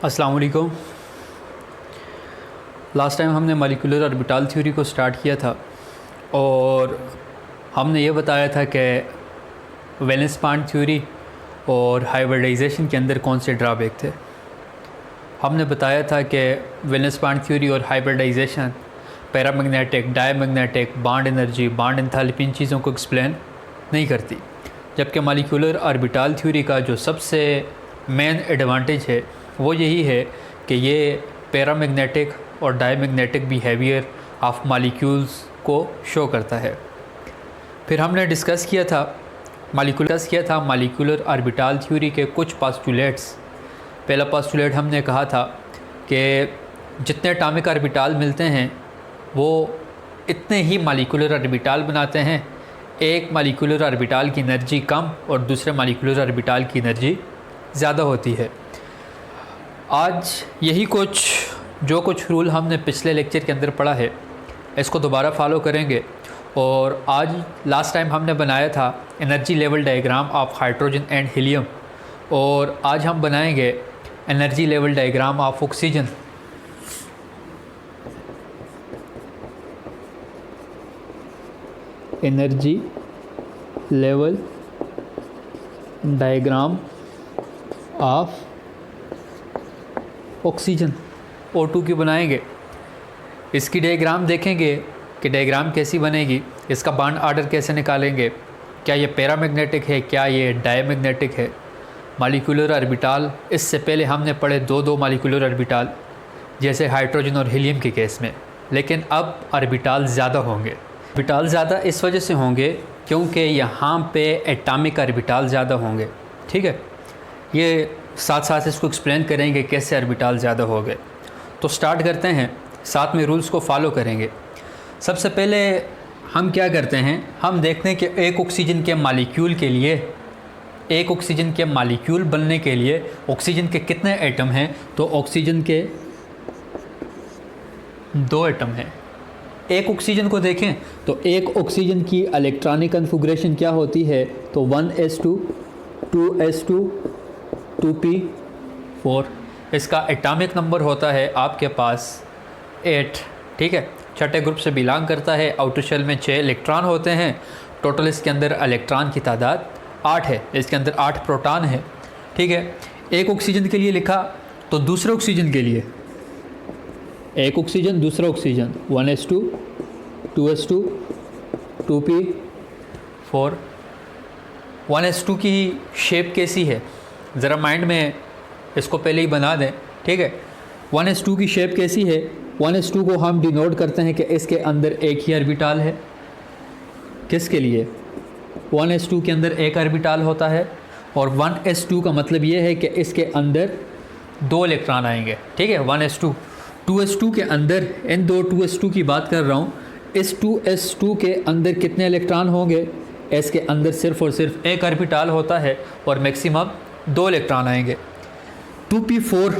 अस्सलाम वालेकुम। Last time हमने मॉलिक्यूलर ऑर्बिटल थ्योरी को स्टार्ट किया था और हमने ये बताया था कि वैलेंस बॉन्ड थ्योरी और हाइब्रिडाइजेशन के अंदर कौन से ड्रॉबैक थे। हमने बताया था कि वैलेंस बॉन्ड थ्योरी और hybridisation paramagnetic, diamagnetic, bond energy, bond enthalpy इन चीज़ों को एक्सप्लेन नहीं करती, जबकि मॉलिक्यूलर ऑर्बिटल थ्योरी का जो सबसे मेन एडवांटेज है वो यही है कि ये पैरामैग्नेटिक और डायमैग्नेटिक बिहेवियर ऑफ मॉलिक्यूल्स को शो करता है। फिर हमने डिस्कस किया था मॉलिक्यूलर ऑर्बिटल थ्योरी के कुछ पास्टुलेट्स। पहला पास्टुलेट हमने कहा था कि जितने एटॉमिक ऑर्बिटल मिलते हैं वो इतने ही मॉलिक्यूलर ऑर्बिटल बनाते हैं। एक मॉलिक्यूलर ऑर्बिटल की एनर्जी कम और दूसरे मॉलिक्यूलर ऑर्बिटल की एनर्जी ज़्यादा होती है। आज यही कुछ रूल हमने पिछले लेक्चर के अंदर पढ़ा है, इसको दोबारा फॉलो करेंगे। और आज लास्ट टाइम हमने बनाया था energy level diagram of hydrogen and helium, और आज हम बनाएंगे energy level diagram of oxygen. Energy level diagram of oxygen O2 की बनाएंगे। इसकी डायग्राम देखेंगे कि डायग्राम कैसी बनेगी, इसका बॉन्ड ऑर्डर कैसे निकालेंगे, क्या ये पैरामैग्नेटिक है, क्या ये डायमैग्नेटिक है। मॉलिक्यूलर ऑर्बिटल इससे पहले हमने पढ़े दो मॉलिक्यूलर ऑर्बिटल, जैसे हाइड्रोजन और हीलियम के केस में, लेकिन अब ऑर्बिटल ज़्यादा होंगे। ऑर्बिटल ज़्यादा इस वजह से होंगे क्योंकि यहाँ पे एटॉमिक ऑर्बिटल ज़्यादा होंगे। ठीक है, ये साथ साथ इसको एक्सप्लेन करेंगे कैसे ऑर्बिटल ज़्यादा हो गए। तो स्टार्ट करते हैं, साथ में रूल्स को फॉलो करेंगे। सबसे पहले हम क्या करते हैं, हम देखते हैं कि एक ऑक्सीजन के मॉलिक्यूल के लिए, एक ऑक्सीजन के मॉलिक्यूल बनने के लिए ऑक्सीजन के कितने एटम हैं। तो ऑक्सीजन के 2 एटम हैं। एक ऑक्सीजन को देखें तो एक ऑक्सीजन की इलेक्ट्रॉनिक कन्फिग्रेशन क्या होती है, तो 1s2, 2s2, 2p4। इसका एटॉमिक नंबर होता है आपके पास 8। ठीक है, छठे ग्रुप से बिलोंग करता है। आउटर शेल में 6 इलेक्ट्रॉन होते हैं। टोटल इसके अंदर इलेक्ट्रॉन की तादाद 8 है। इसके अंदर 8 प्रोटॉन है। ठीक है, एक ऑक्सीजन के लिए लिखा तो दूसरे ऑक्सीजन के लिए एक ऑक्सीजन, दूसरा oxygen 1s2, 2s2, 2p4। 1s2 की शेप कैसी है, ज़रा माइंड में इसको पहले ही बना दें। ठीक है, 1s2 की शेप कैसी है, 1s2 को हम डिनोट करते हैं कि इसके अंदर एक ही ऑर्बिटल है। किसके लिए, 1s2 के अंदर एक ऑर्बिटल होता है, और 1s2 का मतलब ये है कि इसके अंदर 2 इलेक्ट्रॉन आएंगे। ठीक है, 1s2, 2s2 के अंदर, इन 2 2s2 की बात कर रहा हूँ। इस 2s2 के अंदर कितने इलेक्ट्रॉन होंगे, इसके अंदर सिर्फ और सिर्फ एक ऑर्बिटल होता है और मैक्सिमम 2 इलेक्ट्रॉन आएंगे। 2p4,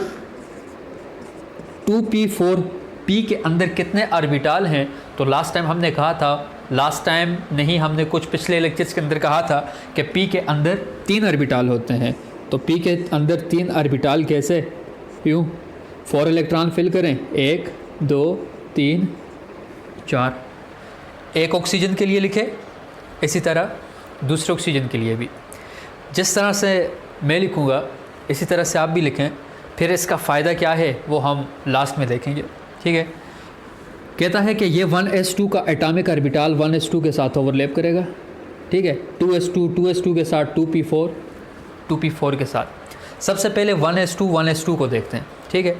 2p4 p के अंदर कितने ऑर्बिटल हैं, तो लास्ट टाइम हमने कहा था, लास्ट टाइम नहीं, हमने कुछ पिछले लेक्चर्स के अंदर कहा था कि p के अंदर 3 ऑर्बिटल होते हैं। तो p के अंदर 3 ऑर्बिटल कैसे, यूँ 4 इलेक्ट्रॉन फिल करें, 1 2 3 4। एक ऑक्सीजन के लिए लिखे, इसी तरह दूसरे ऑक्सीजन के लिए भी जिस तरह से मैं लिखूँगा इसी तरह से आप भी लिखें। फिर इसका फ़ायदा क्या है वो हम लास्ट में देखेंगे। ठीक है, कहता है कि ये 1s2 का एटॉमिक ऑर्बिटल 1s2 के साथ ओवरलैप करेगा। ठीक है, 2s2 के साथ 2p4 के साथ। सबसे पहले 1s2 को देखते हैं। ठीक है,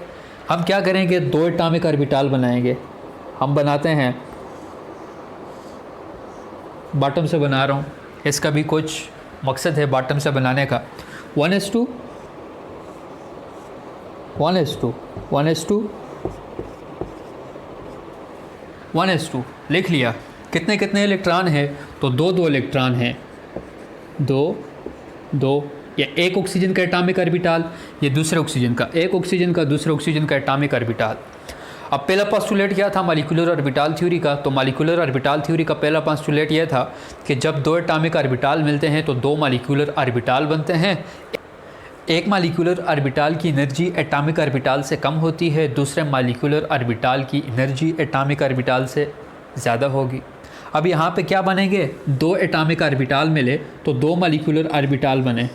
हम क्या करेंगे, 2 एटॉमिक ऑर्बिटल बनाएंगे। हम बनाते हैं, बॉटम से बना रहा हूँ, इसका भी कुछ मकसद है बॉटम से बनाने का। 1s2 लिख लिया। कितने कितने इलेक्ट्रॉन हैं, तो 2 इलेक्ट्रॉन हैं, 2 या एक ऑक्सीजन का एटॉमिक ऑर्बिटल, ये दूसरे ऑक्सीजन का, एक ऑक्सीजन का दूसरे ऑक्सीजन का एटॉमिक ऑर्बिटल। अब पहला पोस्टुलेट क्या था मॉलिक्यूलर ऑर्बिटल थ्योरी का, तो मॉलिक्यूलर ऑर्बिटल थ्योरी का पहला पोस्टुलेट यह था कि जब 2 एटॉमिक ऑर्बिटल मिलते हैं तो 2 मॉलिक्यूलर ऑर्बिटल बनते हैं। एक मालिकुलर ऑर्बिटल की एनर्जी एटॉमिक ऑर्बिटल से कम होती है, दूसरे मालिकुलर ऑर्बिटल की एनर्जी एटॉमिक ऑर्बिटल से ज़्यादा होगी। अब यहाँ पे क्या बनेंगे, दो एटॉमिक ऑर्बिटल मिले तो दो मालिकुलर ऑर्बिटल बने,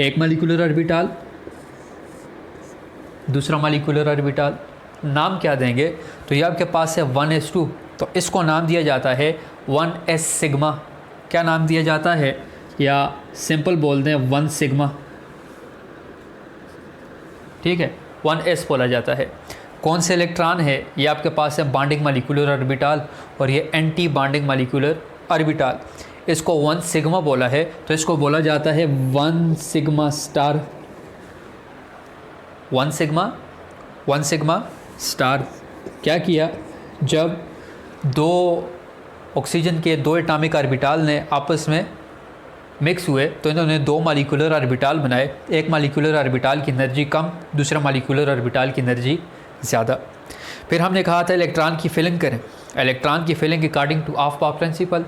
एक मालिकुलर ऑर्बिटल दूसरा मालिकुलर ऑर्बिटल। नाम क्या देंगे, तो ये आपके पास है 1s2, तो इसको नाम दिया जाता है 1s सिग्मा। क्या नाम दिया जाता है, या सिंपल बोल दें 1 सिग्मा, ठीक है, 1s बोला जाता है। कौन से इलेक्ट्रॉन है, ये आपके पास है बॉन्डिंग मालिकुलर ऑर्बिटल और ये एंटी बॉन्डिंग मालिकुलर ऑर्बिटल। इसको 1 सिग्मा बोला है तो इसको बोला जाता है 1 सिग्मा स्टार, 1 सिग्मा स्टार। क्या किया, जब दो ऑक्सीजन के दो एटॉमिक ऑर्बिटल ने आपस में मिक्स हुए तो इन्होंने दो मालिकुलर ऑर्बिटल बनाए, एक मालिकुलर ऑर्बिटल की एनर्जी कम, दूसरा मालिकुलर ऑर्बिटल की एनर्जी ज़्यादा। फिर हमने कहा था इलेक्ट्रॉन की फिलिंग करें। इलेक्ट्रॉन की filling according to aufbau principle,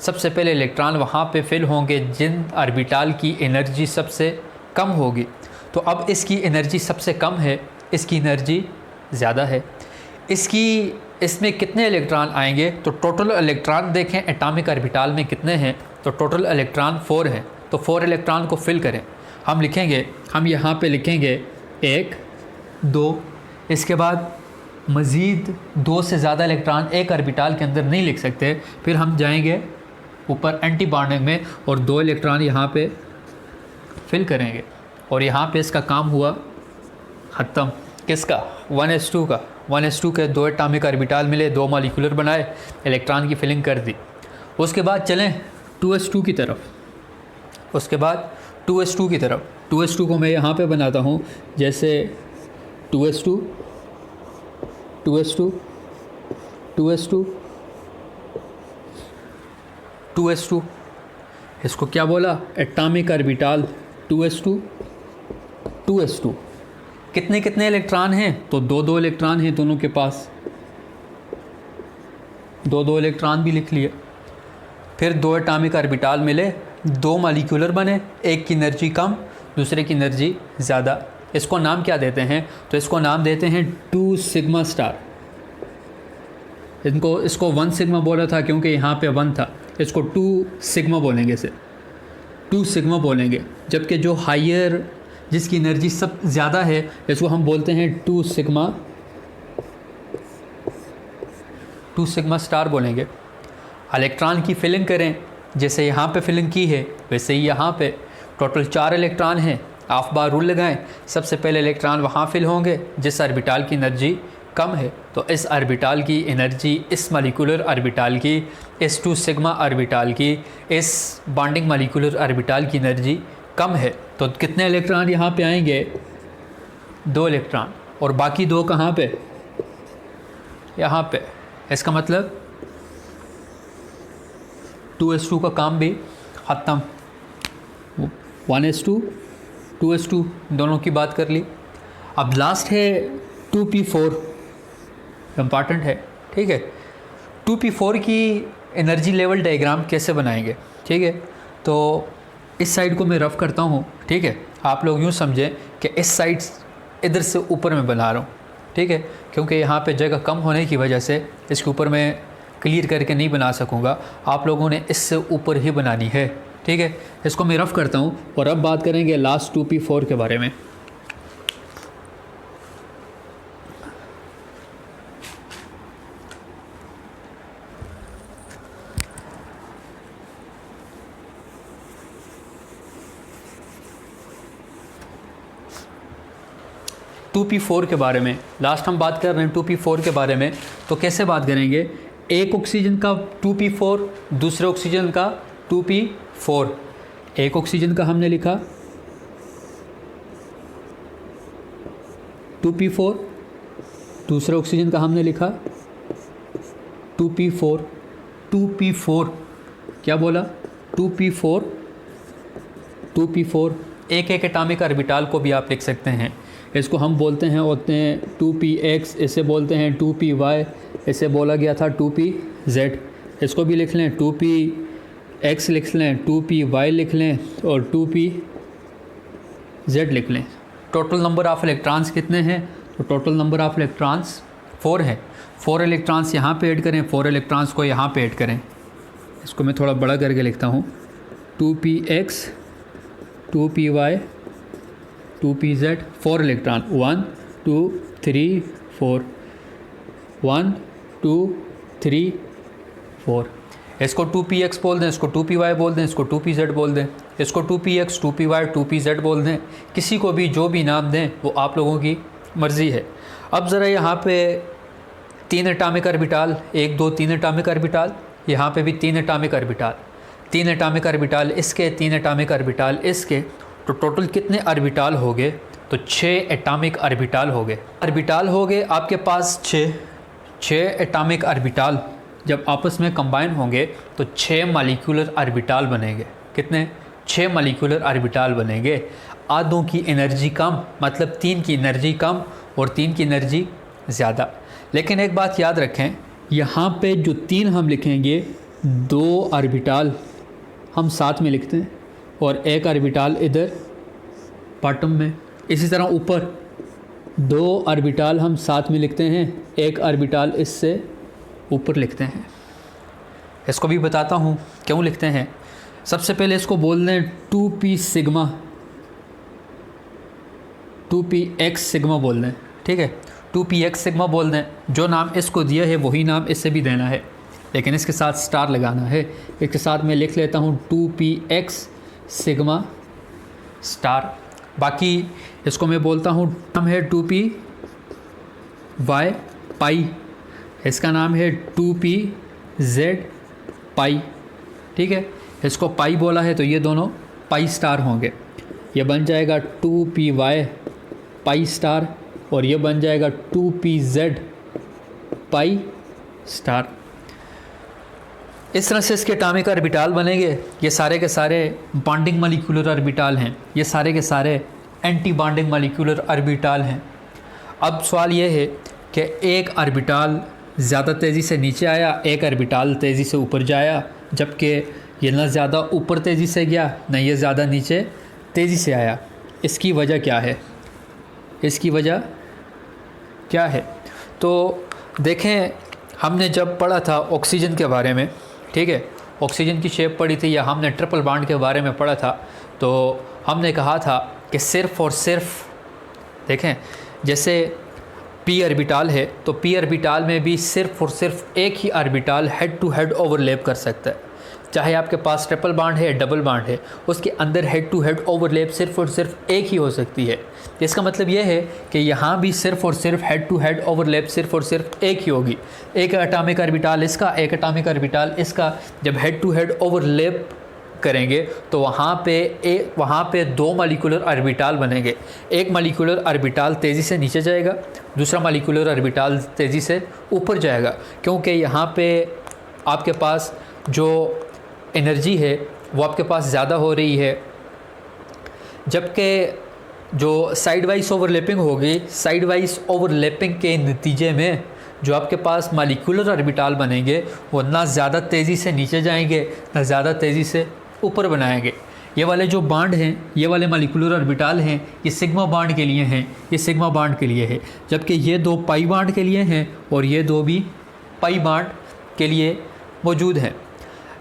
सबसे पहले इलेक्ट्रॉन वहाँ पे फिल होंगे जिन ऑर्बिटल की एनर्जी सबसे कम होगी। तो अब इसकी एनर्जी सबसे कम है, इसकी एनर्जी ज़्यादा है। इसमें कितने इलेक्ट्रॉन आएंगे, तो टोटल इलेक्ट्रॉन देखें एटॉमिक ऑर्बिटल में कितने हैं, तो टोटल इलेक्ट्रॉन 4 हैं। तो 4 इलेक्ट्रॉन को फिल करें। हम यहाँ पे लिखेंगे 1 2, इसके बाद मज़ीद 2 से ज़्यादा इलेक्ट्रॉन एक ऑर्बिटल के अंदर नहीं लिख सकते। फिर हम जाएंगे ऊपर एंटी बॉन्डिंग में और 2 इलेक्ट्रॉन यहाँ पे फिल करेंगे और यहाँ पे इसका काम हुआ ख़त्म। किसका, 1s2 का। 1s2 के 2 एटॉमिक ऑर्बिटल मिले, 2 मॉलिक्यूलर बनाए, इलेक्ट्रॉन की फिलिंग कर दी। उसके बाद चलें 2s2 की तरफ। 2s2 को मैं यहाँ पे बनाता हूँ, जैसे 2s2 2s2 2s2 2s2, इसको क्या बोला, एटॉमिक ऑर्बिटल 2s2 2s2। कितने कितने इलेक्ट्रॉन हैं, तो 2 इलेक्ट्रॉन हैं दोनों के पास, 2 इलेक्ट्रॉन भी लिख लिए। फिर 2 एटॉमिक ऑर्बिटल मिले, 2 मॉलिक्यूलर बने, एक की एनर्जी कम, दूसरे की एनर्जी ज़्यादा। इसको नाम क्या देते हैं, तो इसको नाम देते हैं 2 सिग्मा स्टार। इसको 1 सिग्मा बोला था क्योंकि यहाँ पे 1 था, इसको 2 सिग्मा बोलेंगे, इसे 2 सिग्मा बोलेंगे। जबकि जो हायर, जिसकी एनर्जी सब ज़्यादा है, इसको हम बोलते हैं 2 सिग्मा स्टार बोलेंगे। इलेक्ट्रॉन की फिलिंग करें, जैसे यहाँ पे फिलिंग की है वैसे ही यहाँ पे टोटल 4 इलेक्ट्रॉन हैं। ऑफ बार रूल लगाएं, सबसे पहले इलेक्ट्रॉन वहाँ फिल होंगे जिस ऑर्बिटल की एनर्जी कम है, तो इस ऑर्बिटल की एनर्जी इस मॉलिक्यूलर ऑर्बिटल की, इस 2 सिग्मा ऑर्बिटल की, इस बॉन्डिंग मॉलिक्यूलर ऑर्बिटल की एनर्जी कम है। तो कितने इलेक्ट्रॉन यहाँ पे आएंगे, 2 इलेक्ट्रॉन, और बाकी 2 कहाँ पे, यहाँ पे। इसका मतलब 2s2 का काम भी ख़त्म। 1s2 2s2 दोनों की बात कर ली। अब लास्ट है 2p4, इम्पॉर्टेंट है, ठीक है। 2p4 की एनर्जी लेवल डायग्राम कैसे बनाएंगे, ठीक है। तो इस साइड को मैं रफ़ करता हूँ, ठीक है। आप लोग यूँ समझें कि इस साइड इधर से ऊपर मैं बना रहा हूँ, ठीक है, क्योंकि यहाँ पे जगह कम होने की वजह से इसके ऊपर मैं क्लियर करके नहीं बना सकूँगा। आप लोगों ने इससे ऊपर ही बनानी है, ठीक है। इसको मैं रफ़ करता हूँ और अब बात करेंगे लास्ट 2p4 के बारे में। टू पी फोर के बारे में लास्ट हम बात कर रहे हैं 2p4 के बारे में। तो कैसे बात करेंगे, एक ऑक्सीजन का 2p4, दूसरे ऑक्सीजन का 2p4। एक ऑक्सीजन का हमने लिखा 2p4, दूसरे ऑक्सीजन का हमने लिखा 2p4। 2p4 क्या बोला, 2p4 2p4। एक एक एटॉमिक ऑर्बिटल को भी आप लिख सकते हैं। इसको हम बोलते हैं 2px, इसे बोलते हैं 2py, इसे बोला गया था 2pz। इसको भी लिख लें, 2px लिख लें, 2py लिख लें और Z लिख लें। टोटल नंबर ऑफ़ इलेक्ट्रॉन्स कितने हैं? तो टोटल नंबर ऑफ़ इलेक्ट्रॉन्स 4 है। 4 इलेक्ट्रॉन्स यहाँ पे ऐड करें, 4 इलेक्ट्रॉन्स को यहाँ पे ऐड करें। इसको मैं थोड़ा बड़ा करके लिखता हूँ, 2px 2py 2pz 4 इलेक्ट्रॉन, 1 2 3 4, 1 2 3 4। इसको 2px बोल दें, इसको 2py बोल दें, इसको 2pz बोल दें, इसको 2px 2py 2pz बोल दें। किसी को भी जो भी नाम दें वो आप लोगों की मर्ज़ी है। अब ज़रा यहाँ पे 3 एटॉमिक ऑर्बिटाल, 1 2 3 एटॉमिक ऑर्बिटाल, यहाँ पे भी 3 एटॉमिक ऑर्बिटाल, 3 एटॉमिक ऑर्बिटाल इसके, 3 एटॉमिक ऑर्बिटाल इसके, तो टोटल कितने ऑर्बिटाल हो गए? तो 6 एटॉमिक ऑर्बिटाल हो गए। ऑर्बिटाल हो गए आपके पास 6 एटॉमिक ऑर्बिटाल जब आपस में कंबाइन होंगे तो 6 मॉलिक्यूलर ऑर्बिटाल बनेंगे। कितने? 6 मॉलिक्यूलर ऑर्बिटाल बनेंगे। आधों की एनर्जी कम, मतलब 3 की एनर्जी कम और 3 की एनर्जी ज़्यादा। लेकिन एक बात याद रखें, यहाँ पे जो 3 हम लिखेंगे, 2 ऑर्बिटाल हम साथ में लिखते हैं और 1 ऑर्बिटाल इधर बॉटम में। इसी तरह ऊपर 2 ऑर्बिटाल हम साथ में लिखते हैं, 1 ऑर्बिटाल इससे ऊपर लिखते हैं। इसको भी बताता हूँ क्यों लिखते हैं। सबसे पहले इसको बोल दें 2p सिग्मा, 2px सिग्मा बोल दें, ठीक है, 2px सिग्मा बोल दें। जो नाम इसको दिया है वही नाम इससे भी देना है, लेकिन इसके साथ स्टार लगाना है। इसके साथ मैं लिख लेता हूँ 2px सिग्मा स्टार। बाकी इसको मैं बोलता हूँ, नाम है 2py पाई, इसका नाम है 2pz पाई, ठीक है। इसको पाई बोला है तो ये दोनों पाई स्टार होंगे। ये बन जाएगा 2py पाई स्टार और ये बन जाएगा 2pz पाई स्टार। इस तरह से इसके एटॉमिक ऑर्बिटाल बनेंगे। ये सारे के सारे बॉन्डिंग मॉलिक्यूलर ऑर्बिटाल हैं, ये सारे के सारे एंटी बॉन्डिंग मॉलिक्यूलर ऑर्बिटाल हैं। अब सवाल ये है कि एक ऑर्बिटाल ज़्यादा तेज़ी से नीचे आया, एक ऑर्बिटाल तेज़ी से ऊपर जाया, जबकि ये ना ज़्यादा ऊपर तेज़ी से गया ना ये ज़्यादा नीचे तेज़ी से आया। इसकी वजह क्या है? इसकी वजह क्या है? तो देखें, हमने जब पढ़ा था ऑक्सीजन के बारे में, ठीक है, ऑक्सीजन की शेप पढ़ी थी या हमने ट्रिपल बॉन्ड के बारे में पढ़ा था, तो हमने कहा था कि सिर्फ़ और सिर्फ देखें, जैसे p ऑर्बिटाल है तो p ऑर्बिटाल में भी सिर्फ़ और सिर्फ एक ही orbital head to head overlap कर सकता है। चाहे आपके पास ट्रिपल बॉन्ड है, डबल बॉन्ड है, उसके अंदर हेड टू हेड ओवरलैप सिर्फ़ और सिर्फ एक ही हो सकती है। इसका मतलब यह है कि यहाँ भी सिर्फ़ और सिर्फ हेड टू हेड ओवरलैप सिर्फ़ और सिर्फ एक ही होगी। एक एटॉमिक ऑर्बिटाल इसका, एक एटॉमिक ऑर्बिटाल इसका जब हेड टू हेड ओवरलैप करेंगे तो वहाँ पे 2 मॉलिक्यूलर ऑर्बिटाल बनेंगे। एक मॉलिक्यूलर ऑर्बिटाल तेज़ी से नीचे जाएगा, दूसरा मॉलिक्यूलर ऑर्बिटाल तेज़ी से ऊपर जाएगा, क्योंकि यहाँ पे आपके पास जो एनर्जी है वो आपके पास ज़्यादा हो रही है, जबकि जो साइड वाइज ओवरलैपिंग होगी, साइड वाइज ओवरलैपिंग के नतीजे में जो आपके पास मॉलिक्यूलर ऑर्बिटाल बनेंगे वो ना ज़्यादा तेज़ी से नीचे जाएंगे ना ज़्यादा तेज़ी से ऊपर बनाएंगे। ये वाले जो बॉन्ड हैं, ये वाले मॉलिक्यूलर ऑर्बिटाल हैं, ये सिग्मा बॉन्ड के लिए हैं, ये सिग्मा बॉन्ड के लिए है, जबकि ये 2 पाई बॉन्ड के लिए हैं और ये 2 भी पाई बॉन्ड के लिए मौजूद हैं।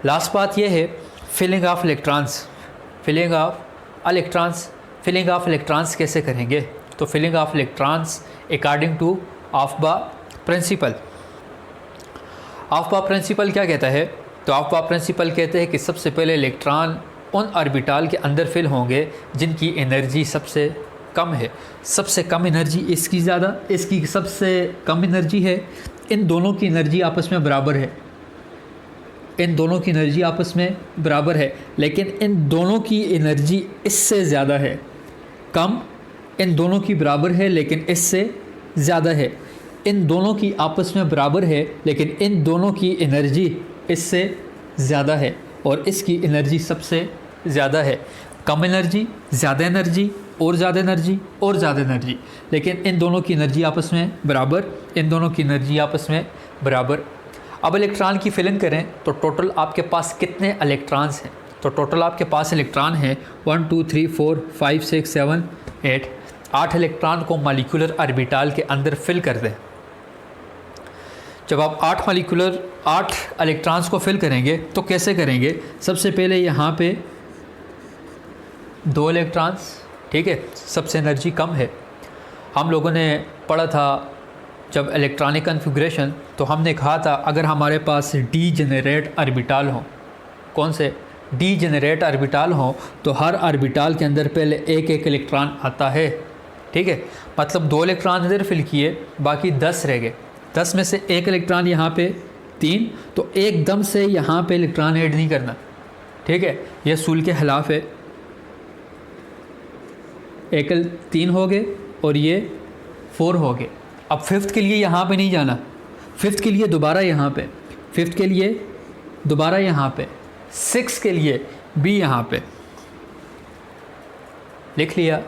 लास्ट बात ये है filling of electrons. Filling of electrons कैसे करेंगे? तो filling of electrons according to Aufbau principle. Aufbau principle क्या कहता है? तो ऑफबा प्रिंसिपल कहते हैं कि सबसे पहले इलेक्ट्रॉन उन ऑर्बिटाल के अंदर फिल होंगे जिनकी एनर्जी सबसे कम है। सबसे कम एनर्जी इसकी ज़्यादा, इसकी सबसे कम एनर्जी है। इन दोनों की एनर्जी आपस में बराबर है, इन दोनों की एनर्जी आपस में बराबर है, लेकिन इन दोनों की एनर्जी इससे ज़्यादा है। कम इन दोनों की बराबर है लेकिन इससे ज़्यादा है। इन दोनों की आपस में बराबर है लेकिन इन दोनों की एनर्जी इससे ज़्यादा है और इसकी एनर्जी सबसे ज़्यादा है। कम एनर्जी, ज़्यादा एनर्जी और ज़्यादा एनर्जी और ज़्यादा एनर्जी, लेकिन इन दोनों की एनर्जी आपस में बराबर, इन दोनों की एनर्जी आपस में बराबर। अब इलेक्ट्रॉन की फिलिंग करें तो टोटल आपके पास कितने इलेक्ट्रॉन्स हैं? तो टोटल आपके पास इलेक्ट्रॉन है 1 2 3 4 5 6 7 8, 8 इलेक्ट्रॉन को मॉलिक्यूलर ऑर्बिटल के अंदर फिल कर दें। जब आप 8 इलेक्ट्रॉन्स को फिल करेंगे तो कैसे करेंगे? सबसे पहले यहाँ पे 2 इलेक्ट्रॉन्स, ठीक है, सबसे एनर्जी कम है। हम लोगों ने पढ़ा था जब इलेक्ट्रॉनिक कन्फिग्रेशन, तो हमने कहा था अगर हमारे पास डीजेनरेट ऑर्बिटल हो, कौन से डीजेनरेट ऑर्बिटल हो, तो हर ऑर्बिटल के अंदर पहले एक एक इलेक्ट्रॉन आता है, ठीक है। मतलब 2 इलेक्ट्रॉन इधर फिल किए, बाकी 10 रह गए। 10 में से एक इलेक्ट्रॉन यहाँ पे 3, तो एकदम से यहाँ पे इलेक्ट्रॉन ऐड नहीं करना, ठीक है। यह असूल के खिलाफ है। एक 3 हो गए और ये 4 हो गए। अब 5th के लिए यहाँ पे नहीं जाना, 5th के लिए दोबारा यहाँ पे, 5th के लिए दोबारा यहाँ पे, 6 के लिए भी यहाँ पे लिख लिया,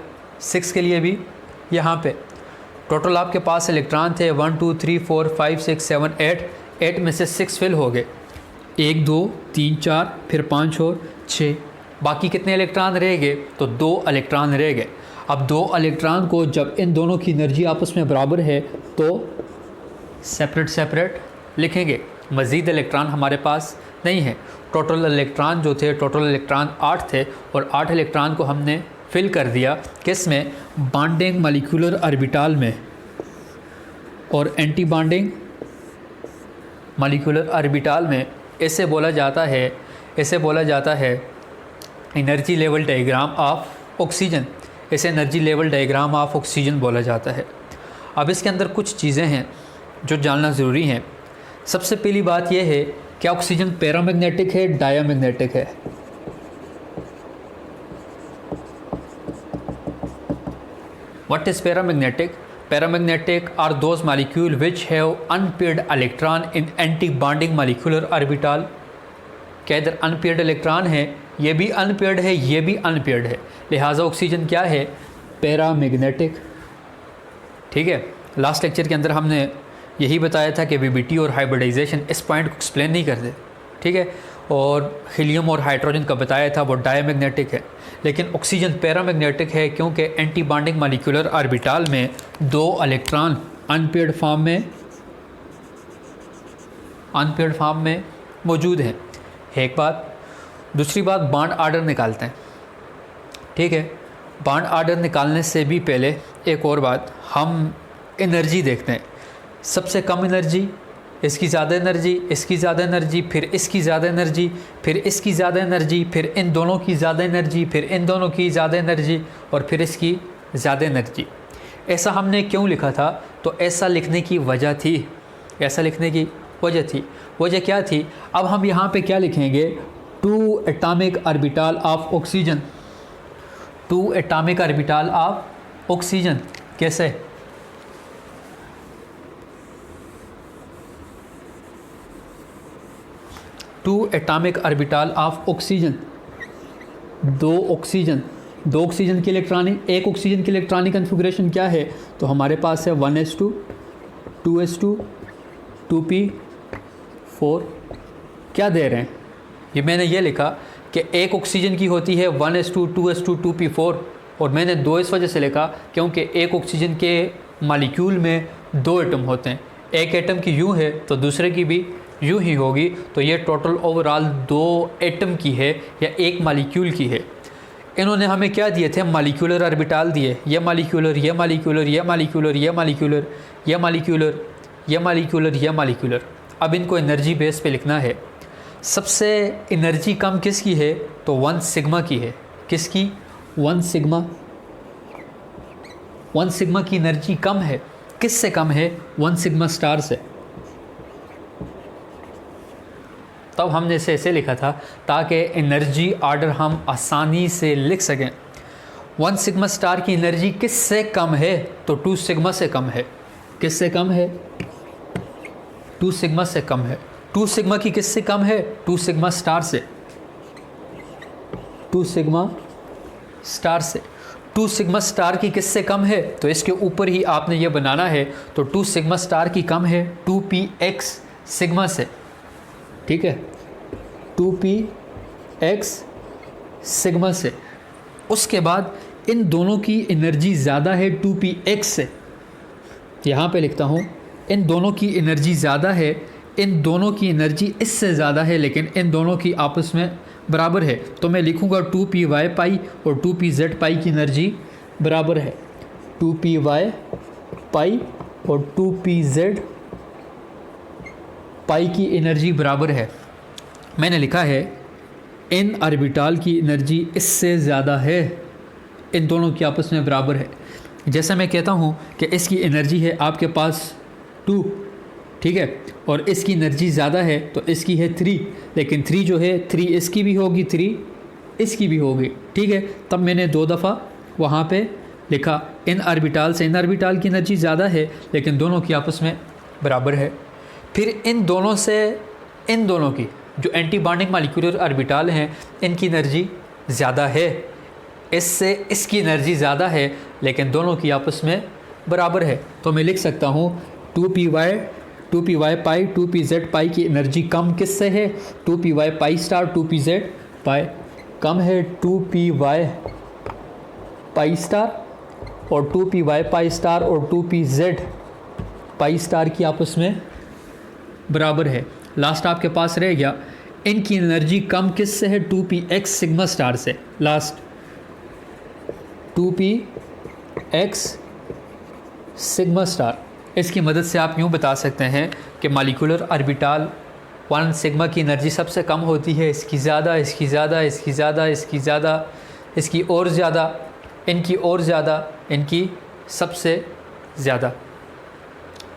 6 के लिए भी यहाँ पे। टोटल आपके पास इलेक्ट्रॉन थे 1 2 3 4 5 6 7 8, 8 में से 6 फिल हो गए, 1 2 3 4 फिर 5 और 6, बाकी कितने इलेक्ट्रॉन रह गए? तो 2 इलेक्ट्रॉन रह गए। अब 2 इलेक्ट्रॉन को जब इन दोनों की एनर्जी आपस में बराबर है तो सेपरेट सेपरेट लिखेंगे। मज़ीद इलेक्ट्रॉन हमारे पास नहीं है। टोटल इलेक्ट्रॉन जो थे, टोटल इलेक्ट्रॉन 8 थे और 8 इलेक्ट्रॉन को हमने फिल कर दिया किस में? बॉन्डिंग मॉलिक्यूलर ऑर्बिटल में और एंटी बॉन्डिंग मॉलिक्यूलर ऑर्बिटल में। इसे बोला जाता है energy level diagram of oxygen. इसे energy level diagram of oxygen बोला जाता है। अब इसके अंदर कुछ चीज़ें हैं जो जानना ज़रूरी हैं। सबसे पहली बात यह है कि ऑक्सीजन पैरामैग्नेटिक है, डायमैग्नेटिक है? What is paramagnetic? Paramagnetic are those molecules which have unpaired electron in anti-bonding molecular orbital। क्या इधर अनपेयर्ड इलेक्ट्रॉन है? ये भी अनपेयर्ड है, ये भी अनपेयर्ड है, लिहाजा ऑक्सीजन क्या है? पैरामैग्नेटिक, ठीक है। लास्ट लेक्चर के अंदर हमने यही बताया था कि वीबीटी और हाइब्रिडाइजेशन इस पॉइंट को एक्सप्लेन नहीं करते, ठीक है। और हीलियम और हाइड्रोजन का बताया था वो डायमैग्नेटिक है, लेकिन ऑक्सीजन पैरामैग्नेटिक है क्योंकि एंटी बॉन्डिंग मॉलिक्यूलर ऑर्बिटल में 2 इलेक्ट्रॉन अनपेयर्ड फॉर्म में मौजूद हैं। एक बात। दूसरी बात, बॉन्ड ऑर्डर निकालते हैं, ठीक है। बॉन्ड ऑर्डर निकालने से भी पहले एक और बात, हम एनर्जी देखते हैं। सबसे कम एनर्जी, इसकी ज़्यादा एनर्जी, इसकी ज़्यादा एनर्जी, फिर इसकी ज़्यादा एनर्जी, फिर इसकी ज़्यादा एनर्जी, फिर इन दोनों की ज़्यादा एनर्जी, फिर इन दोनों की ज़्यादा एनर्जी और फिर इसकी ज़्यादा एनर्जी। ऐसा हमने क्यों लिखा था? तो ऐसा लिखने की वजह थी, वजह क्या थी? अब हम यहाँ पे क्या लिखेंगे? 2 atomic orbital of oxygen, 2 atomic orbital of oxygen. कैसे? Two atomic orbital of oxygen, 2 oxygen की इलेक्ट्रॉनिक, एक ऑक्सीजन की इलेक्ट्रॉनिक कन्फिग्रेशन क्या है? तो हमारे पास है 1s2 2s2 2p4। क्या दे रहे हैं? ये मैंने ये लिखा कि एक ऑक्सीजन की होती है 1s2 2s2 2p4 और मैंने 2 इस वजह से लिखा क्योंकि एक ऑक्सीजन के मॉलिक्यूल में 2 एटम होते हैं। एक एटम की यूँ है तो दूसरे की भी यूँ ही होगी, तो ये टोटल ओवरऑल 2 एटम की है या एक मॉलिक्यूल की है। इन्होंने हमें क्या दिए थे? मॉलिक्यूलर ऑर्बिटल दिए, ये मॉलिक्यूलर, ये मॉलिक्यूलर, ये मॉलिक्यूलर, ये मॉलिक्यूलर, ये मॉलिक्यूलर, ये मॉलिक्यूलर, ये मॉलिक्यूलर। अब इनको एनर्जी बेस पे लिखना है। सबसे एनर्जी कम किसकी है? तो 1 सिग्मा की है। किसकी? 1 सिग्मा। 1 सिग्मा की एनर्जी कम है। किससे कम है? 1 सिग्मा स्टार से। तब हमने इसे ऐसे लिखा था ताकि एनर्जी ऑर्डर हम आसानी से लिख सकें। 1 सिग्मा स्टार की एनर्जी किससे कम है? तो 2 सिग्मा से कम है। किससे कम है? 2 सिग्मा से कम है। 2 सिग्मा की किससे कम है? 2 सिग्मा स्टार से। 2 सिग्मा स्टार से। 2 सिग्मा स्टार की किससे कम है? तो इसके ऊपर ही आपने ये बनाना है। तो 2 सिग्मा स्टार की कम है 2px सिग्मा से, ठीक है। 2px सिग्मा से। उसके बाद इन दोनों की एनर्जी ज़्यादा है 2px से। यहाँ पे लिखता हूँ, इन दोनों की एनर्जी ज़्यादा है, इन दोनों की एनर्जी इससे ज़्यादा है, लेकिन इन दोनों की आपस में बराबर है। तो मैं लिखूँगा 2py पाई और 2pz पाई की एनर्जी बराबर है। 2py पाई और 2pz पाई की एनर्जी बराबर है। मैंने लिखा है इन ऑर्बिटल की एनर्जी इससे ज़्यादा है, इन दोनों की आपस में बराबर है। जैसे मैं कहता हूँ कि इसकी एनर्जी है आपके पास 2, ठीक है, और इसकी एनर्जी ज़्यादा है तो इसकी है 3, लेकिन 3 जो है 3 इसकी भी होगी, 3 इसकी भी होगी, ठीक है। तब मैंने 2 दफ़ा वहाँ पे लिखा इन ऑर्बिटल से इन ऑर्बिटल की एनर्जी ज़्यादा है, लेकिन दोनों की आपस में बराबर है। फिर इन दोनों से इन दोनों की जो एंटी बॉन्डिंग मॉलिक्यूलर ऑर्बिटल हैं इनकी एनर्जी ज़्यादा है, इससे इसकी एनर्जी ज़्यादा है, लेकिन दोनों की आपस में बराबर है। तो मैं लिख सकता हूँ 2py पाई 2pz पाई की एनर्जी कम किससे है? 2py पाई स्टार 2pz पाई कम है 2py पाई स्टार और 2py पाई स्टार और 2pz पाई स्टार की आपस में बराबर है। लास्ट आपके पास रह गया इनकी एनर्जी कम किससे है? 2px सिग्मा स्टार से। Last 2px sigma star. इसकी मदद से आप यूँ बता सकते हैं कि मॉलिक्यूलर ऑर्बिटल 1 सिग्मा की एनर्जी सबसे कम होती है, इसकी ज़्यादा, इसकी ज़्यादा, इसकी ज़्यादा, इसकी ज़्यादा, इसकी और ज़्यादा, इनकी और ज़्यादा, इनकी सबसे ज़्यादा।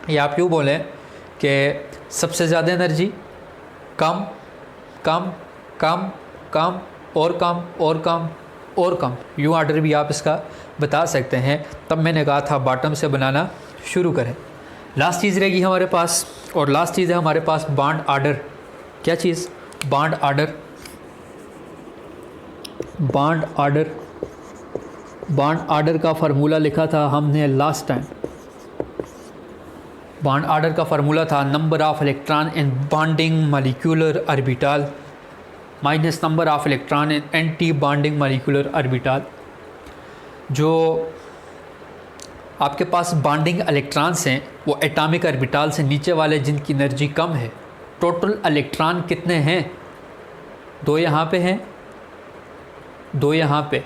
या आप यूँ बोलें कि सबसे ज़्यादा एनर्जी, कम कम कम कम और कम और कम और कम, यूँ आर्डर भी आप इसका बता सकते हैं। तब मैंने कहा था बॉटम से बनाना शुरू करें। लास्ट चीज़ रहेगी हमारे पास, और लास्ट चीज़ है हमारे पास बॉन्ड आर्डर। क्या चीज़? Bond order. Bond order, bond order का फार्मूला लिखा था हमने लास्ट टाइम। बॉन्ड आर्डर का फार्मूला था number of electron in bonding molecular orbital minus number of electron in anti bonding molecular orbital. जो आपके पास बॉन्डिंग इलेक्ट्रॉन्स हैं वो एटॉमिक ऑर्बिटल से नीचे वाले जिनकी एनर्जी कम है। टोटल इलेक्ट्रॉन कितने हैं? 2 यहाँ पे हैं, 2 यहाँ पे,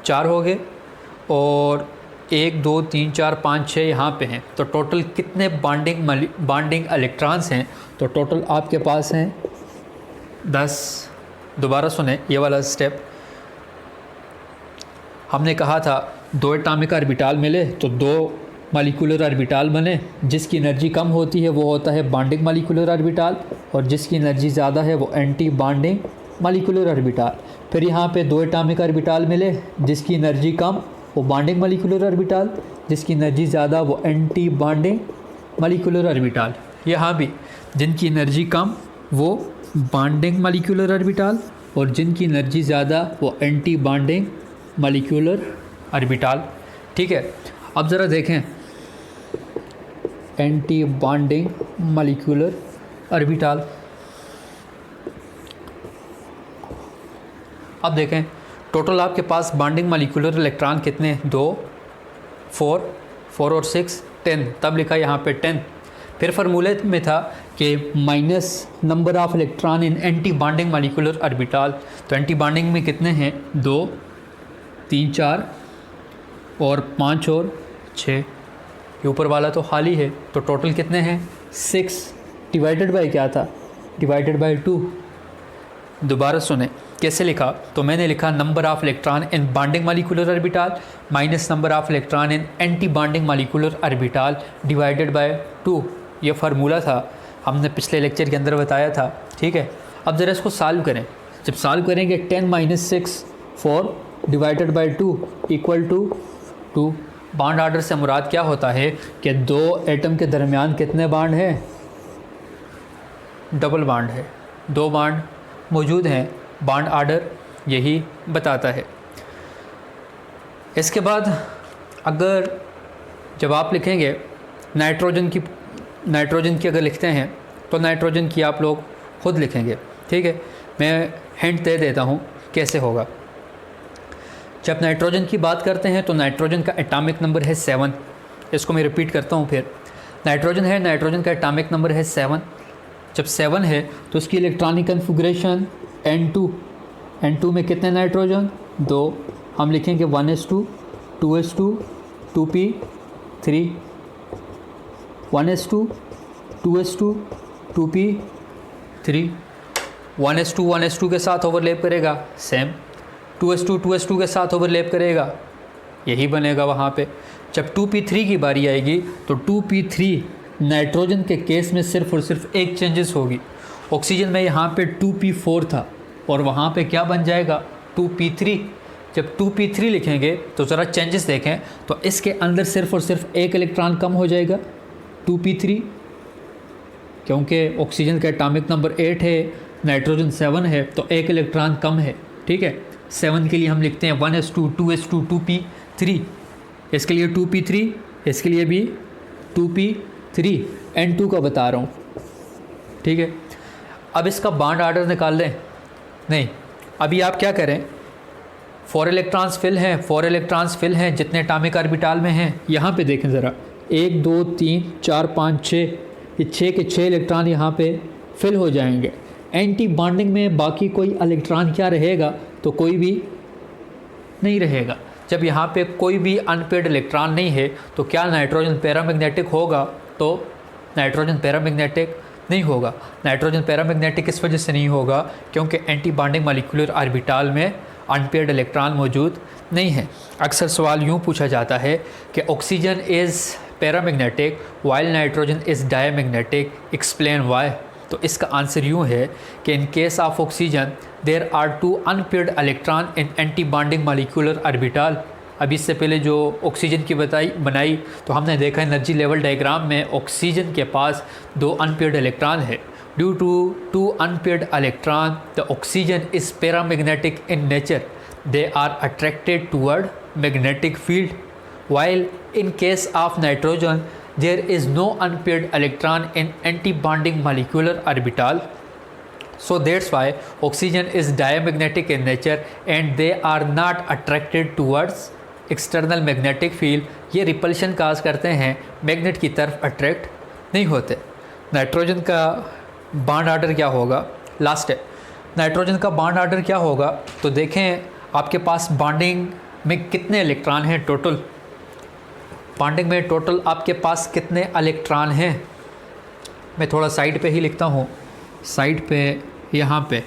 4 हो गए, और 1 2 3 4 5 6 यहाँ पे हैं। तो टोटल कितने बॉन्डिंग इलेक्ट्रॉन्स हैं? तो टोटल आपके पास हैं 10। दोबारा सुने ये वाला स्टेप। हमने कहा था 2 एटॉमिक ऑर्बिटल मिले तो 2 मॉलिक्यूलर ऑर्बिटल बने। जिसकी एनर्जी कम होती है वो होता है बॉन्डिंग मॉलिक्यूलर ऑर्बिटल, और जिसकी एनर्जी ज़्यादा है वो एंटी बॉन्डिंग मॉलिक्यूलर ऑर्बिटल। फिर यहाँ पे 2 एटॉमिक ऑर्बिटल मिले, जिसकी एनर्जी कम वो बॉन्डिंग मॉलिक्यूलर ऑर्बिटल, जिसकी एनर्जी ज़्यादा वो एंटी बॉन्डिंग मॉलिक्यूलर ऑर्बिटल। यहाँ भी जिनकी एनर्जी कम वो बॉन्डिंग मॉलिक्यूलर ऑर्बिटल, और जिनकी एनर्जी ज़्यादा वो एंटी बॉन्डिंग मॉलिक्यूलर ऑर्बिटल। ठीक है, अब ज़रा देखें एंटी बॉन्डिंग मॉलिक्यूलर ऑर्बिटल। अब देखें टोटल आपके पास बॉन्डिंग मॉलिक्यूलर इलेक्ट्रॉन कितने? 2 4 और 6 10। तब लिखा यहाँ पे 10। फिर फार्मूले में था कि minus number of electron in anti bonding molecular orbital. तो एंटी बॉन्डिंग में कितने हैं? 2 3 4 और 5 और 6। ये ऊपर वाला तो खाली है, तो टोटल कितने हैं? 6 डिवाइडेड बाय क्या था? Divided by 2। दोबारा सुने कैसे लिखा। तो मैंने लिखा number of electron in bonding molecular orbital minus number of electron in anti bonding molecular orbital divided by 2। ये फार्मूला था, हमने पिछले लेक्चर के अंदर बताया था। ठीक है, अब ज़रा इसको सॉल्व करें। जब सॉल्व करेंगे 10 - 6 4 divided by 2 equal to 2। Bond order से मुराद क्या होता है कि 2 एटम के दरमियान कितने बॉन्ड हैं? डबल बॉन्ड है, 2 बॉन्ड मौजूद हैं। बॉन्ड आर्डर यही बताता है। इसके बाद अगर जब आप लिखेंगे नाइट्रोजन की अगर लिखते हैं तो नाइट्रोजन की आप लोग ख़ुद लिखेंगे। ठीक है, मैं हिंट दे देता हूँ कैसे होगा। जब नाइट्रोजन की बात करते हैं तो नाइट्रोजन का एटॉमिक नंबर है 7। इसको मैं रिपीट करता हूँ फिर। नाइट्रोजन है, नाइट्रोजन का एटॉमिक नंबर है 7। जब 7 है तो उसकी इलेक्ट्रॉनिक कन्फिग्रेशन N2। N2 में कितने नाइट्रोजन? 2। हम लिखेंगे 1s2 2s2 2p3 1s2 2s2 2p3 1s2 के साथ ओवरलैप करेगा सेम, 2s2 के साथ ओवरलैप करेगा, यही बनेगा वहाँ पे। जब 2p3 की बारी आएगी तो 2p3 नाइट्रोजन के केस में सिर्फ और सिर्फ एक चेंजेस होगी। ऑक्सीजन में यहाँ पे 2p4 था और वहाँ पे क्या बन जाएगा 2p3। जब 2p3 लिखेंगे तो ज़रा चेंजेस देखें तो इसके अंदर सिर्फ और सिर्फ एक इलेक्ट्रॉन कम हो जाएगा 2p3, क्योंकि ऑक्सीजन का एटॉमिक नंबर 8 है, नाइट्रोजन 7 है, तो एक इलेक्ट्रॉन कम है। ठीक है, 7 के लिए हम लिखते हैं 1s2 2s2 2p3, इसके लिए 2p3, इसके लिए भी 2p3, N2 का बता रहा हूँ। ठीक है, अब इसका बॉन्ड ऑर्डर निकाल लें। नहीं, अभी आप क्या करें, 4 इलेक्ट्रॉन्स फिल हैं जितने एटॉमिक ऑर्बिटल में हैं। यहाँ पे देखें ज़रा, 1 2 3 4 5 6, ये 6 के 6 इलेक्ट्रॉन यहाँ पे फिल हो जाएंगे। एंटी बॉन्डिंग में बाकी कोई इलेक्ट्रॉन क्या रहेगा, तो कोई भी नहीं रहेगा। जब यहाँ पे कोई भी अनपेड इलेक्ट्रॉन नहीं है तो क्या नाइट्रोजन पैरामैग्नेटिक होगा? तो नाइट्रोजन पैरामैग्नेटिक नहीं होगा। नाइट्रोजन पैरामैग्नेटिक इस वजह से नहीं होगा क्योंकि एंटी बॉन्डिंग मॉलिक्यूलर ऑर्बिटल में अनपेड इलेक्ट्रॉन मौजूद नहीं है। अक्सर सवाल यूँ पूछा जाता है कि oxygen is paramagnetic while nitrogen is diamagnetic, explain why. तो इसका आंसर यूँ है कि in case of oxygen there are 2 unpaired electron in anti bonding molecular orbital. अभी इससे पहले जो ऑक्सीजन की बनाई तो हमने देखा एनर्जी लेवल डायग्राम में ऑक्सीजन के पास 2 अनपेड इलेक्ट्रॉन है। Due to 2 unpaired electron the oxygen is paramagnetic in nature, they are attracted toward magnetic field, while in case of nitrogen there is no unpaired electron in anti-bonding molecular orbital, so that's why oxygen is diamagnetic in nature and they are not attracted towards external magnetic field। ये repulsion काज करते हैं, magnet की तरफ attract नहीं होते। Nitrogen का bond order क्या होगा? लास्ट है, नाइट्रोजन का बॉन्ड ऑर्डर क्या होगा? तो देखें आपके पास बॉन्डिंग में कितने इलेक्ट्रॉन हैं टोटल। बॉन्डिंग में टोटल आपके पास कितने इलेक्ट्रॉन हैं? मैं थोड़ा साइड पे ही लिखता हूँ, साइड पे यहाँ पे।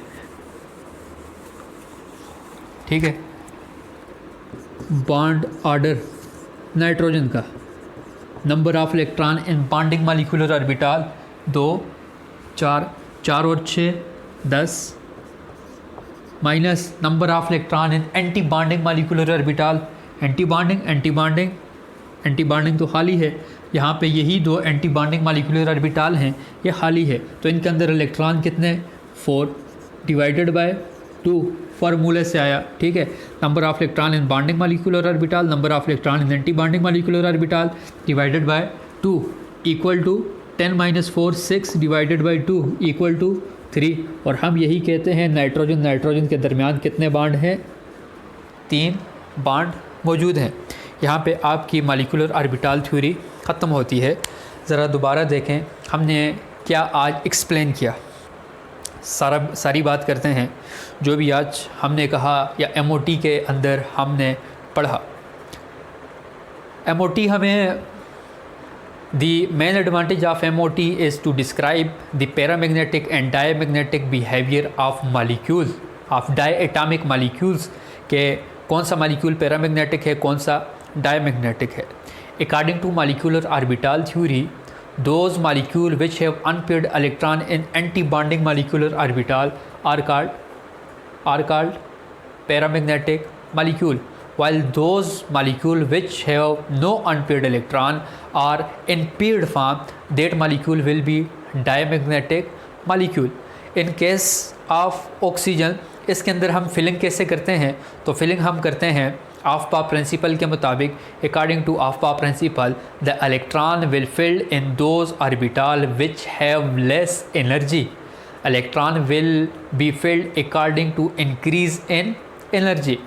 ठीक है, बॉन्ड ऑर्डर नाइट्रोजन का, number of electron in bonding molecular orbital 2 4 4 और 6 10 minus number of electron in anti bonding molecular orbital. Anti bonding तो खाली है, यहाँ पे यही 2 एंटी बॉन्डिंग मॉलिक्यूलर ऑर्बिटल हैं, ये खाली है, तो इनके अंदर इलेक्ट्रॉन कितने 4 डिवाइडेड बाय 2 फार्मूले से आया। ठीक है, number of electron in bonding molecular orbital, number of electron in anti bonding molecular orbital divided by 2 equal to 10 - 4 6 divided by 2 equal to 3। और हम यही कहते हैं नाइट्रोजन के दरमियान कितने बॉन्ड हैं? 3 बॉन्ड मौजूद हैं। यहाँ पे आपकी मॉलिक्यूलर ऑर्बिटल थ्योरी ख़त्म होती है। ज़रा दोबारा देखें हमने क्या आज एक्सप्लेन किया, सारी बात करते हैं जो भी आज हमने कहा या MOT के अंदर हमने पढ़ा। MOT हमें The main advantage of MOT is to describe the paramagnetic and diamagnetic behavior of molecules, of diatomic molecules, के कौन सा मॉलिक्यूल पैरामैग्नेटिक है, कौन सा डायमैग्नेटिक है। According to molecular orbital theory, those molecules which have unpaired electron in anti-bonding molecular orbital are called paramagnetic molecule, while those molecules which have no unpaired electron are in paired form, that molecule will be diamagnetic molecule। In case of oxygen, इसके अंदर हम filling कैसे करते हैं? तो filling हम करते हैं ऑफ-पा प्रिंसिपल के मुताबिक। According to Aufbau principle, the electron will filled in those orbital which have less energy electron will be filled according to increase in energy.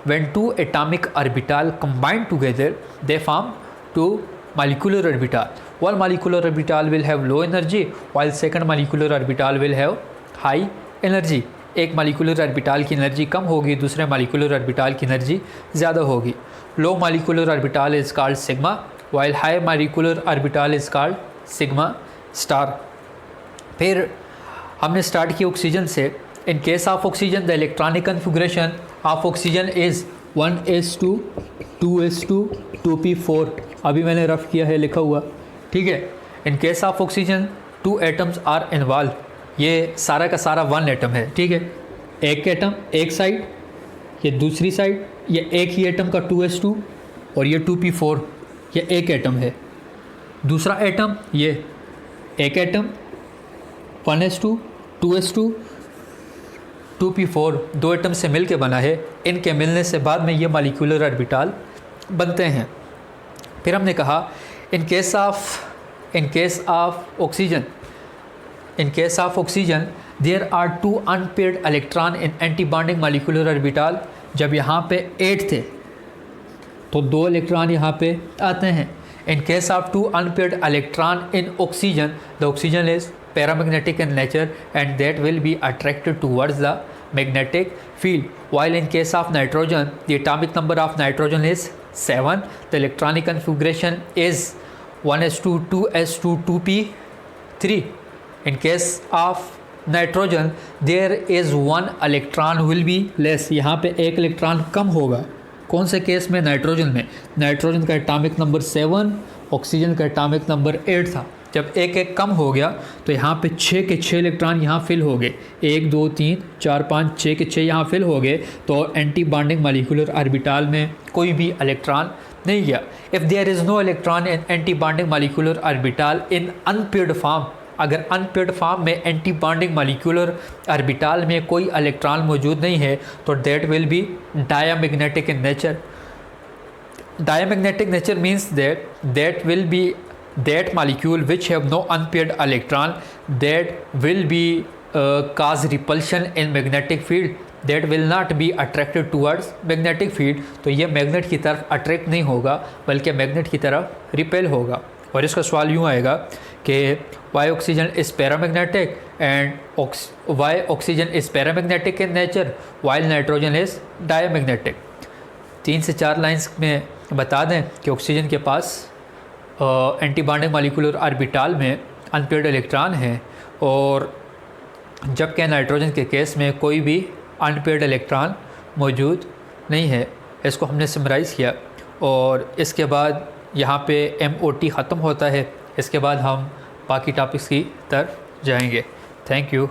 When two atomic orbital combine together, they form two molecular orbital. One molecular orbital will have low energy, while second molecular orbital will have high energy. एक molecular orbital की energy कम होगी, दूसरे molecular orbital की energy ज़्यादा होगी. Low molecular orbital is called sigma, while high molecular orbital is called sigma star. फिर हमने start किया ऑक्सीजन से. इन case of oxygen the electronic configuration of oxygen is 1s2 2s2 2p4. अभी मैंने rough किया है, लिखा हुआ, ठीक है. In case of oxygen 2 atoms are involve. ये सारा का सारा 1 एटम है, ठीक है. एक एटम एक साइड, ये दूसरी साइड, ये एक ही एटम का 2s2 और ये 2p4, ये एक एटम है. दूसरा एटम ये एक एटम 1s2 2s2 2p4 दो एटम से मिल के बना है. इनके मिलने से बाद में ये मॉलिक्यूलर ऑर्बिटल बनते हैं. फिर हमने कहा in case of oxygen there are 2 unpaired electron in anti bonding molecular orbital. जब यहाँ पे 8 थे तो 2 इलेक्ट्रॉन यहाँ पे आते हैं. इन case of 2 unpaired electron in oxygen the oxygen is paramagnetic in nature and that will be attracted towards the magnetic field, while in case of nitrogen the atomic number of nitrogen is 7. The electronic configuration is 1s2 2s2 2p3. In case of nitrogen there is 1 electron will be less. यहाँ पे एक electron कम होगा. कौन से case में? Nitrogen में. Nitrogen का atomic number 7, oxygen का एटॉमिक नंबर 8 था. जब एक एक कम हो गया तो यहाँ पे 6 के 6 इलेक्ट्रॉन यहाँ फिल हो गए. 1 2 3 4 5 6 के 6 यहाँ फिल हो गए. तो एंटी बॉन्डिंग मॉलिक्यूलर ऑर्बिटल में कोई भी इलेक्ट्रॉन नहीं गया. If there is no electron in anti bonding molecular orbital in unpaired form, अगर अनपेयर्ड फॉर्म में एंटी बॉन्डिंग मॉलिक्यूलर ऑर्बिटल में कोई इलेक्ट्रॉन मौजूद नहीं है तो that will be diamagnetic in nature. Diamagnetic nature means that will be that molecule which have no unpaired electron that will be cause repulsion in magnetic field, that will not be attracted towards magnetic field. तो ये magnet की तरफ attract नहीं होगा बल्कि magnet की तरफ repel होगा. और इसका सवाल यूँ आएगा कि why oxygen is paramagnetic and why oxygen is paramagnetic in nature while nitrogen is diamagnetic. 3 से 4 लाइन्स में बता दें कि ऑक्सीजन के पास एंटी बॉन्डिंग मॉलिक्यूलर ऑर्बिटल में अनपेयर्ड इलेक्ट्रॉन हैं और जबकि नाइट्रोजन के केस में कोई भी अनपेयर्ड इलेक्ट्रॉन मौजूद नहीं है. इसको हमने समराइज़ किया और इसके बाद यहाँ पे MOT ख़त्म होता है. इसके बाद हम बाकी टॉपिक्स की तरफ जाएंगे. Thank you.